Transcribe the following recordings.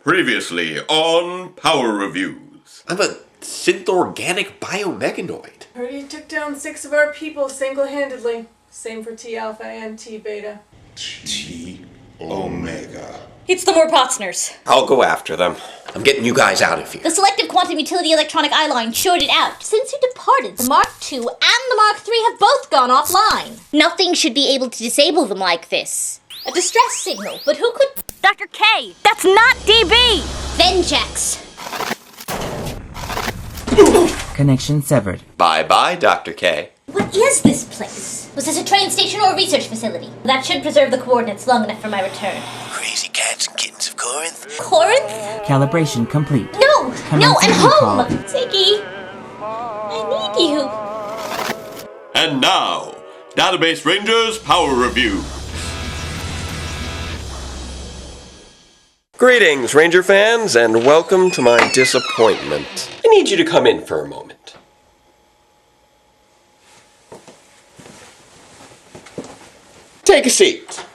Previously on Power Reviews. I'm a synth-organic biomeganoid. Heard he took down 6 of our people single-handedly. Same for T-Alpha and T-Beta. T-Omega. It's the Morpotsners. I'll go after them. I'm getting you guys out of here. The Selective Quantum Utility Electronic Eye Line shorted out. Since you departed, the Mark II and the Mark III have both gone offline. Nothing should be able to disable them like this. A distress signal, but who could... Dr. K, that's not DB! Vengex. Connection severed. Bye-bye, Dr. K. What is this place? Was this a train station or a research facility? That should preserve the coordinates long enough for my return. Crazy cats and kittens of Corinth. Corinth? Calibration complete. No! No, Commencing I'm recall. home! Ziggy, I need you. And now, Database Rangers Power Review. Greetings, Ranger fans, and welcome to my disappointment. I need you to come in for a moment. Take a seat.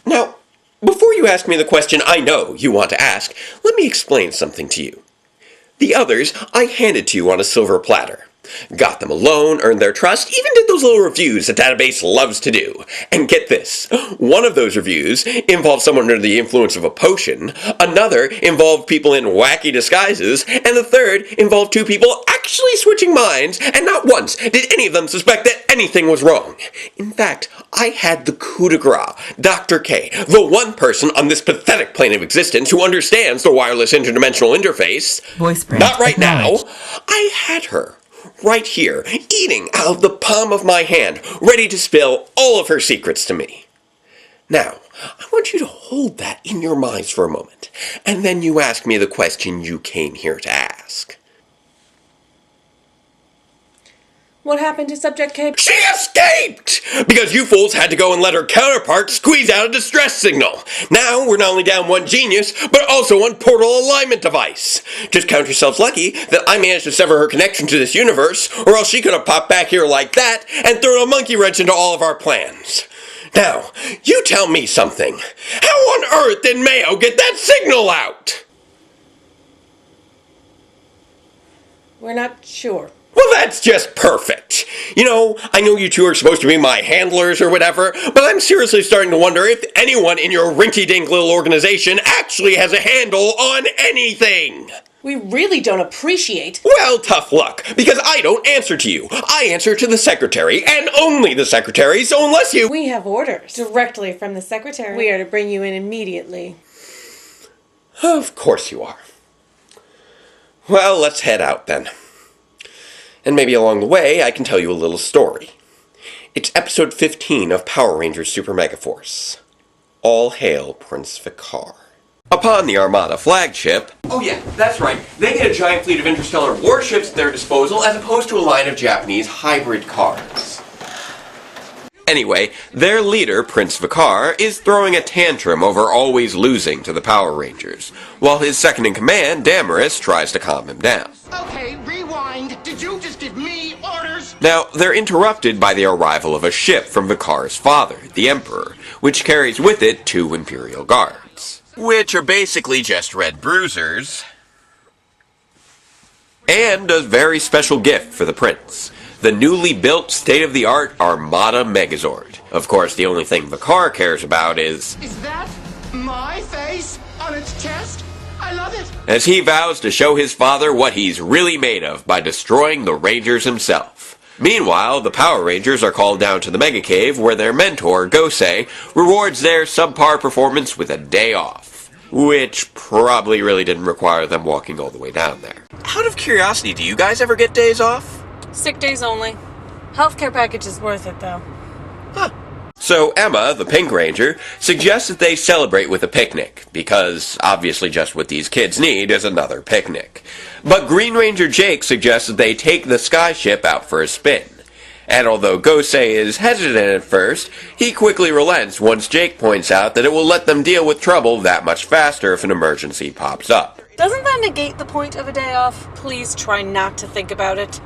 Now, before you ask me the question I know you want to ask, let me explain something to you. The others I handed to you on a silver platter. Got them alone, earned their trust, even did those little reviews the database loves to do. And get this, one of those reviews involved someone under the influence of a potion, another involved people in wacky disguises, and the third involved 2 people actually switching minds, and not once did any of them suspect that anything was wrong. In fact, I had the coup de grace, Dr. K, the one person on this pathetic plane of existence who understands the wireless interdimensional interface. Voice print Not right now. acknowledged. I had her. Right here, eating out of the palm of my hand, ready to spill all of her secrets to me. Now, I want you to hold that in your minds for a moment, and then you ask me the question you came here to ask. What happened to Subject K? She escaped! Because you fools had to go and let her counterpart squeeze out a distress signal. Now we're not only down one genius, but also one portal alignment device. Just count yourselves lucky that I managed to sever her connection to this universe, or else she could have popped back here like that and thrown a monkey wrench into all of our plans. Now, you tell me something. How on earth did Mayo get that signal out? We're not sure. Well, that's just perfect. You know, I know you 2 are supposed to be my handlers or whatever, but I'm seriously starting to wonder if anyone in your rinky-dink little organization actually has a handle on anything. We really don't appreciate... Well, tough luck, because I don't answer to you. I answer to the secretary, and only the secretary, so unless you... We have orders directly from the Secretary. We are to bring you in immediately. Of course you are. Well, let's head out then. And maybe along the way, I can tell you a little story. It's episode 15 of Power Rangers Super Megaforce. All Hail Prince Vekar. Upon the Armada flagship... Oh yeah, that's right. They get a giant fleet of interstellar warships at their disposal as opposed to a line of Japanese hybrid cars. Anyway, their leader, Prince Vekar, is throwing a tantrum over always losing to the Power Rangers, while his second-in-command, Damaris, tries to calm him down. Okay, rewind. Did you just give me orders? Now, they're interrupted by the arrival of a ship from Vekar's father, the Emperor, which carries with it 2 Imperial Guards. Which are basically just red bruisers. And a very special gift for the Prince. The newly built, state-of-the-art Armada Megazord. Of course, the only thing Vekar cares about is... Is that my face on its chest? I love it. As he vows to show his father what he's really made of by destroying the Rangers himself. Meanwhile, the Power Rangers are called down to the Mega Cave where their mentor, Gosei, rewards their subpar performance with a day off. Which probably really didn't require them walking all the way down there. Out of curiosity, do you guys ever get days off? Sick days only. Healthcare package is worth it, though. Huh. So Emma, the Pink Ranger, suggests that they celebrate with a picnic, because obviously just what these kids need is another picnic. But Green Ranger Jake suggests that they take the skyship out for a spin. And although Gosei is hesitant at first, he quickly relents once Jake points out that it will let them deal with trouble that much faster if an emergency pops up. Doesn't that negate the point of a day off? Please try not to think about it.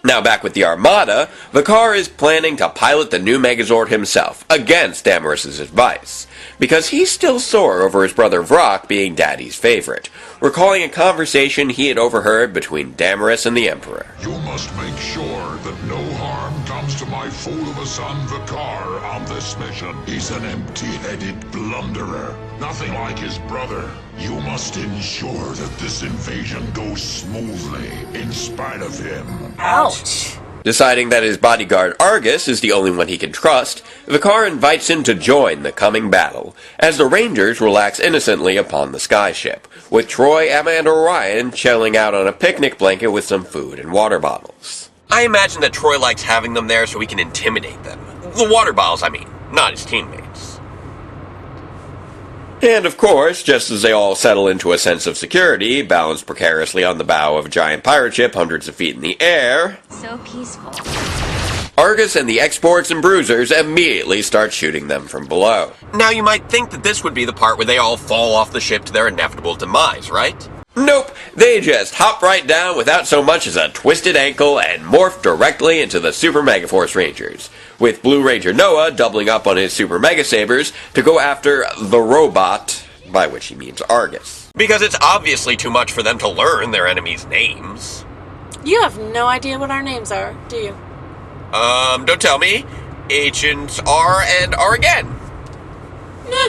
Now back with the Armada, Vekar is planning to pilot the new Megazord himself, against Damaris's advice, because he's still sore over his brother Vrock being Daddy's favorite, recalling a conversation he had overheard between Damaris and the Emperor. You must make sure that no harm comes to my fool of a son Vekar on this mission. He's an empty-headed blunderer, nothing like his brother. You must ensure that this invasion goes smoothly, in spite of him. Ouch. Deciding that his bodyguard Argus is the only one he can trust, Vekar invites him to join the coming battle, as the Rangers relax innocently upon the skyship, with Troy, Emma, and Orion chilling out on a picnic blanket with some food and water bottles. I imagine that Troy likes having them there so he can intimidate them. The water bottles, I mean, not his teammates. And of course, just as they all settle into a sense of security, balanced precariously on the bow of a giant pirate ship hundreds of feet in the air, So peaceful. Argus and the Exports and Bruisers immediately start shooting them from below. Now you might think that this would be the part where they all fall off the ship to their inevitable demise, right? Nope, they just hop right down without so much as a twisted ankle and morph directly into the Super Megaforce Rangers, with Blue Ranger Noah doubling up on his Super Mega Sabers to go after the robot, by which he means Argus. Because it's obviously too much for them to learn their enemies' names. You have no idea what our names are, do you? Don't tell me. H and R and R again. Nah,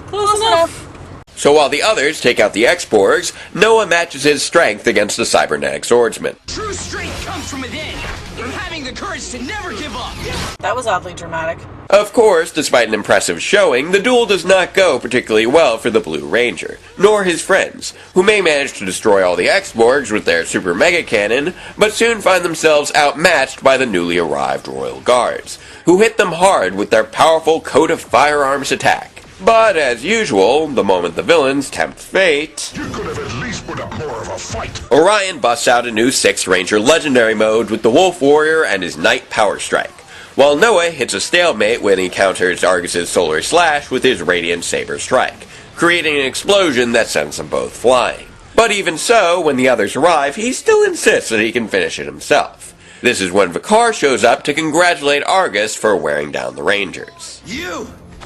close enough. So while the others take out the Exporgs, Noah matches his strength against the cybernetic swordsman. True strength comes from within, from having the courage to never give up. That was oddly dramatic. Of course, despite an impressive showing, the duel does not go particularly well for the Blue Ranger, nor his friends, who may manage to destroy all the Exporgs with their Super Mega Cannon, but soon find themselves outmatched by the newly arrived Royal Guards, who hit them hard with their powerful coat of firearms attack. But as usual, the moment the villains tempt fate, You could have at least put up more of a fight. Orion busts out a new 6 Ranger Legendary mode with the Wolf Warrior and his Night Power Strike, while Noah hits a stalemate when he counters Argus's Solar Slash with his Radiant Saber Strike, creating an explosion that sends them both flying. But even so, when the others arrive, he still insists that he can finish it himself. This is when Vekar shows up to congratulate Argus for wearing down the Rangers.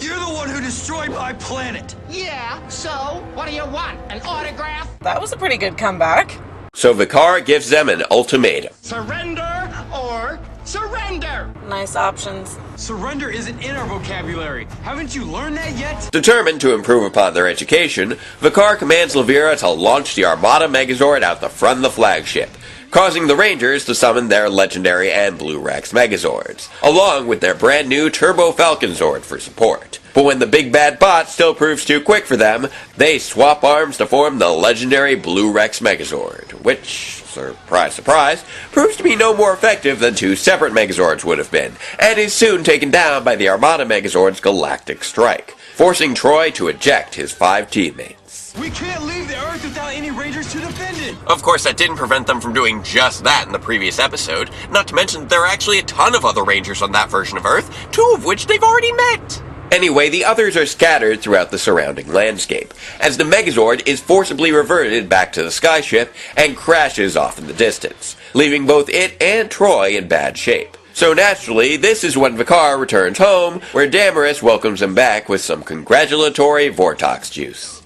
You're the one who destroyed my planet. Yeah, so what do you want? An autograph? That was a pretty good comeback. So Vekar gives them an ultimatum. Surrender or surrender! Nice options. Surrender isn't in our vocabulary. Haven't you learned that yet? Determined to improve upon their education, Vekar commands Levira to launch the Armada Megazord out the front of the flagship, causing the Rangers to summon their legendary and Blue Rex Megazords, along with their brand new Turbo Falcon Zord for support. But when the big bad bot still proves too quick for them, they swap arms to form the legendary Blue Rex Megazord, which, surprise surprise, proves to be no more effective than 2 separate Megazords would have been, and is soon taken down by the Armada Megazord's Galactic Strike, forcing Troy to eject his 5 teammates. We can't leave the Earth without any Rangers to defend it. Of course, that didn't prevent them from doing just that in the previous episode, not to mention that there are actually a ton of other Rangers on that version of Earth, 2 of which they've already met. Anyway, the others are scattered throughout the surrounding landscape, as the Megazord is forcibly reverted back to the skyship and crashes off in the distance, leaving both it and Troy in bad shape. So naturally, this is when Vekar returns home, where Damaris welcomes him back with some congratulatory Vortox juice.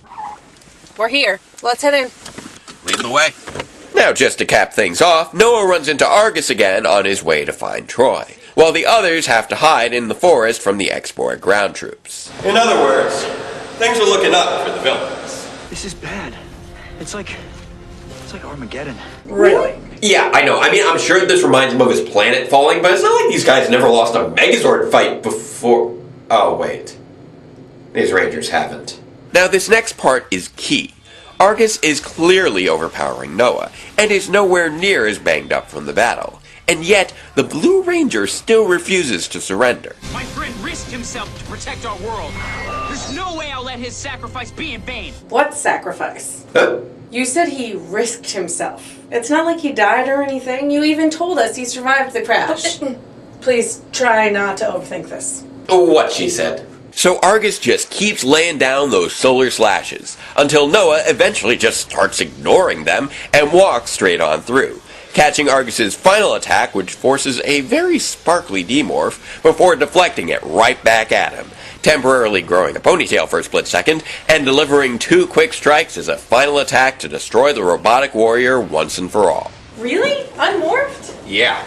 We're here. Let's head in. Lead the way. Now, just to cap things off, Noah runs into Argus again on his way to find Troy, while the others have to hide in the forest from the Export ground troops. In other words, things are looking up for the villains. This is bad. It's like Armageddon. Really? Yeah, I know. I mean, I'm sure this reminds him of his planet falling, but it's not like these guys never lost a Megazord fight before. Oh, wait. These Rangers haven't. Now, this next part is key. Argus is clearly overpowering Noah, and is nowhere near as banged up from the battle. And yet, the Blue Ranger still refuses to surrender. My friend risked himself to protect our world. There's no way I'll let his sacrifice be in vain. What sacrifice? Huh? You said he risked himself. It's not like he died or anything. You even told us he survived the crash. Please try not to overthink this. What she said. So Argus just keeps laying down those solar slashes, until Noah eventually just starts ignoring them and walks straight on through, catching Argus's final attack, which forces a very sparkly demorph before deflecting it right back at him, temporarily growing a ponytail for a split second, and delivering 2 quick strikes as a final attack to destroy the robotic warrior once and for all. Really? Unmorphed? Yeah.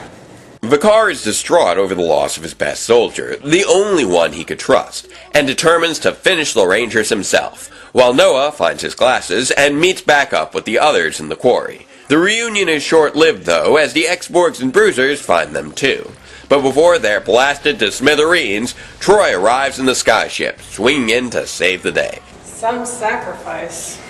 Vekar is distraught over the loss of his best soldier, the only one he could trust, and determines to finish the Rangers himself, while Noah finds his glasses and meets back up with the others in the quarry. The reunion is short-lived, though, as the X-Borgs and Bruisers find them too. But before they're blasted to smithereens, Troy arrives in the skyship, swinging in to save the day. Some sacrifice.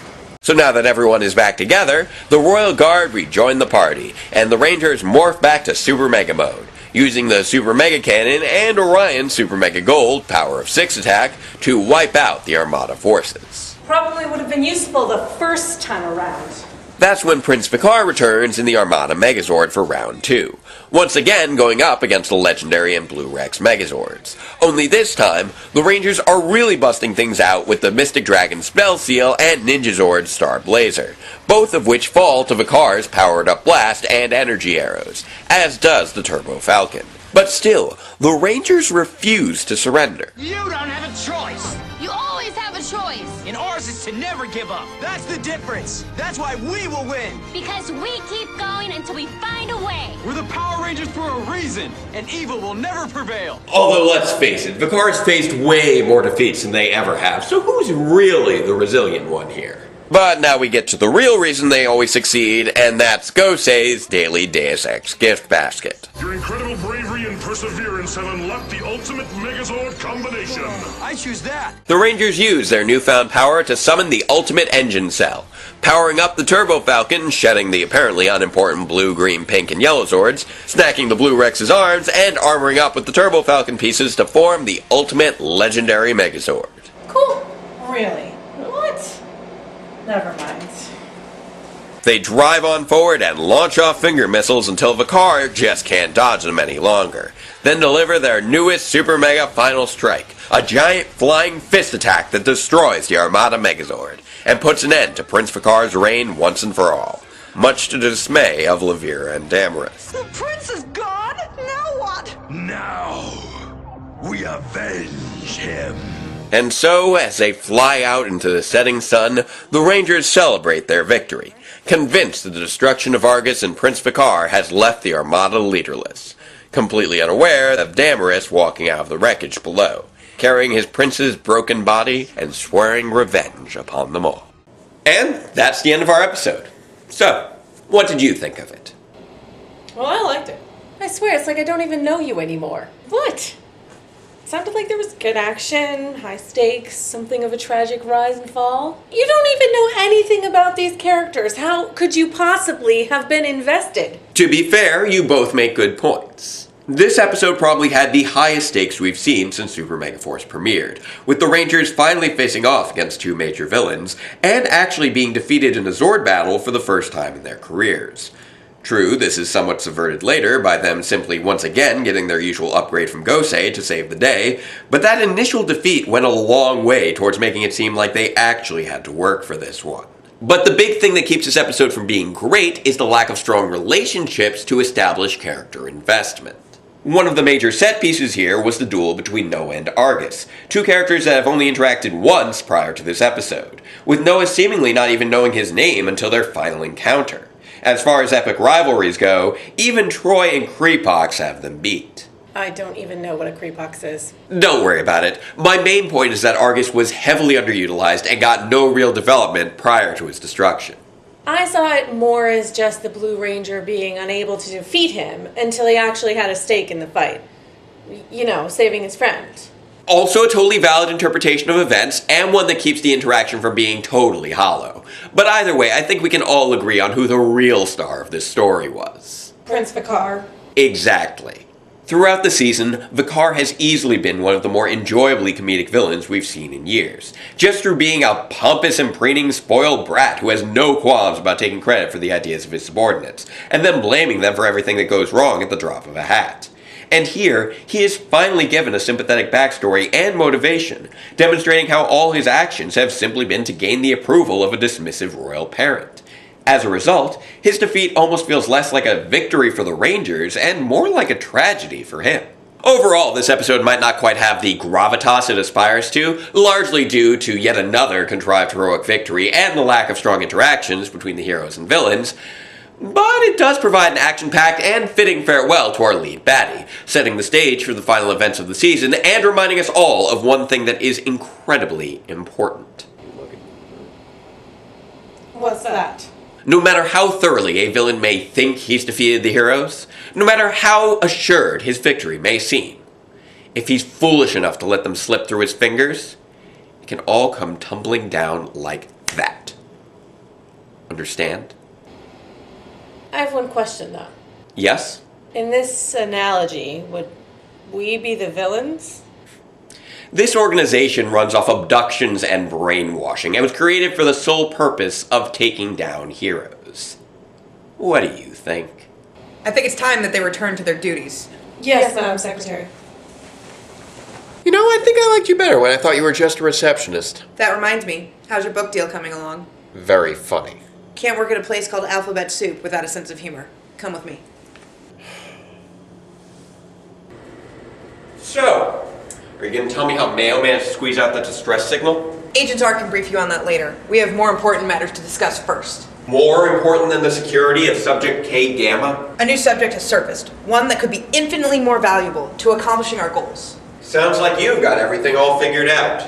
So now that everyone is back together, the Royal Guard rejoin the party, and the Rangers morph back to Super Mega mode, using the Super Mega Cannon and Orion's Super Mega Gold Power of 6 attack to wipe out the Armada forces. Probably would have been useful the first time around. That's when Prince Vekar returns in the Armada Megazord for round 2, once again going up against the legendary and Blue Rex Megazords. Only this time, the Rangers are really busting things out with the Mystic Dragon Spell Seal and Ninjazord's Star Blazer, both of which fall to Vekar's powered-up blast and energy arrows, as does the Turbo Falcon. But still, the Rangers refuse to surrender. You don't have a choice. You always have a choice. And ours is to never give up. That's the difference. That's why we will win. Because we keep going until we find a way. We're the Power Rangers for a reason, and evil will never prevail. Although, let's face it, Vekar's faced way more defeats than they ever have, so who's really the resilient one here? But now we get to the real reason they always succeed, and that's Gosei's daily Deus Ex gift basket. Your incredible bravery and perseverance have unlocked the ultimate Megazord combination. I choose that. The Rangers use their newfound power to summon the ultimate engine cell, powering up the Turbo Falcon, shedding the apparently unimportant blue, green, pink, and yellow Zords, snacking the Blue Rex's arms, and armoring up with the Turbo Falcon pieces to form the ultimate legendary Megazord. Cool. Really? What? Never mind. They drive on forward and launch off finger missiles until Vekar just can't dodge them any longer, then deliver their newest Super Mega Final Strike, a giant flying fist attack that destroys the Armada Megazord, and puts an end to Prince Vekar's reign once and for all, much to the dismay of Levira and Damaris. The prince is gone? Now what? Now, we avenge him. And so, as they fly out into the setting sun, the Rangers celebrate their victory, convinced that the destruction of Argus and Prince Vekar has left the Armada leaderless, completely unaware of Damaris walking out of the wreckage below, carrying his prince's broken body and swearing revenge upon them all. And that's the end of our episode. So, what did you think of it? Well, I liked it. I swear, it's like I don't even know you anymore. What? Sounded like there was good action, high stakes, something of a tragic rise and fall. You don't even know anything about these characters. How could you possibly have been invested? To be fair, you both make good points. This episode probably had the highest stakes we've seen since Super Megaforce premiered, with the Rangers finally facing off against 2 major villains, and actually being defeated in a Zord battle for the first time in their careers. True, this is somewhat subverted later by them simply once again getting their usual upgrade from Gosei to save the day, but that initial defeat went a long way towards making it seem like they actually had to work for this one. But the big thing that keeps this episode from being great is the lack of strong relationships to establish character investment. One of the major set pieces here was the duel between Noah and Argus, 2 characters that have only interacted once prior to this episode, with Noah seemingly not even knowing his name until their final encounter. As far as epic rivalries go, even Troy and Creepox have them beat. I don't even know what a Creepox is. Don't worry about it. My main point is that Argus was heavily underutilized and got no real development prior to his destruction. I saw it more as just the Blue Ranger being unable to defeat him until he actually had a stake in the fight. You know, saving his friend. Also a totally valid interpretation of events, and one that keeps the interaction from being totally hollow. But either way, I think we can all agree on who the real star of this story was. Prince Vekar. Exactly. Throughout the season, Vekar has easily been one of the more enjoyably comedic villains we've seen in years, just through being a pompous and preening spoiled brat who has no qualms about taking credit for the ideas of his subordinates, and then blaming them for everything that goes wrong at the drop of a hat. And here, he is finally given a sympathetic backstory and motivation, demonstrating how all his actions have simply been to gain the approval of a dismissive royal parent. As a result, his defeat almost feels less like a victory for the Rangers and more like a tragedy for him. Overall, this episode might not quite have the gravitas it aspires to, largely due to yet another contrived heroic victory and the lack of strong interactions between the heroes and villains, but it does provide an action-packed and fitting farewell to our lead baddie, setting the stage for the final events of the season and reminding us all of one thing that is incredibly important. What's that? No matter how thoroughly a villain may think he's defeated the heroes, no matter how assured his victory may seem, if he's foolish enough to let them slip through his fingers, it can all come tumbling down like that. Understand? I have one question, though. Yes? In this analogy, would we be the villains? This organization runs off abductions and brainwashing and was created for the sole purpose of taking down heroes. What do you think? I think it's time that they return to their duties. Yes, Madam Secretary. You know, I think I liked you better when I thought you were just a receptionist. That reminds me, how's your book deal coming along? Very funny. Can't work at a place called Alphabet Soup without a sense of humor. Come with me. So, are you going to tell me how Mayo managed to squeeze out that distress signal? Agent R can brief you on that later. We have more important matters to discuss first. More important than the security of Subject K Gamma? A new subject has surfaced, one that could be infinitely more valuable to accomplishing our goals. Sounds like you've got everything all figured out.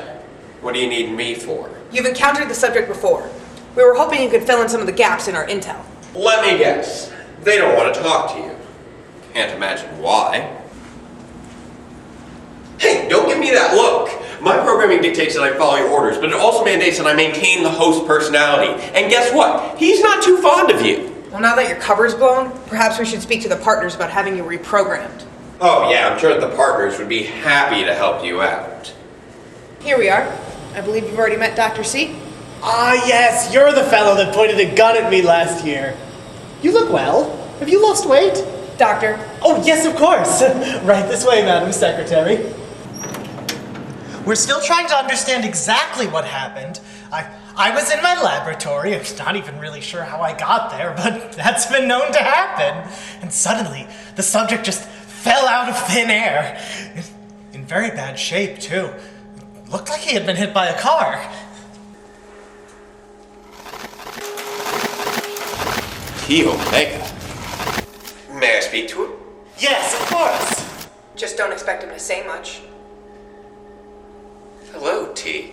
What do you need me for? You've encountered the subject before. We were hoping you could fill in some of the gaps in our intel. Let me guess. They don't want to talk to you. Can't imagine why. Hey, don't give me that look! My programming dictates that I follow your orders, but it also mandates that I maintain the host personality. And guess what? He's not too fond of you. Well, now that your cover's blown, perhaps we should speak to the partners about having you reprogrammed. Oh yeah, I'm sure that the partners would be happy to help you out. Here we are. I believe you've already met Dr. C. Ah, yes, you're the fellow that pointed a gun at me last year. You look well. Have you lost weight? Doctor. Oh, yes, of course. Right this way, Madam Secretary. We're still trying to understand exactly what happened. I was in my laboratory. I'm not even really sure how I got there, but that's been known to happen. And suddenly, the subject just fell out of thin air. In very bad shape, too. Looked like he had been hit by a car. T. Omega. May I speak to him? Yes, of course. Just don't expect him to say much. Hello, T.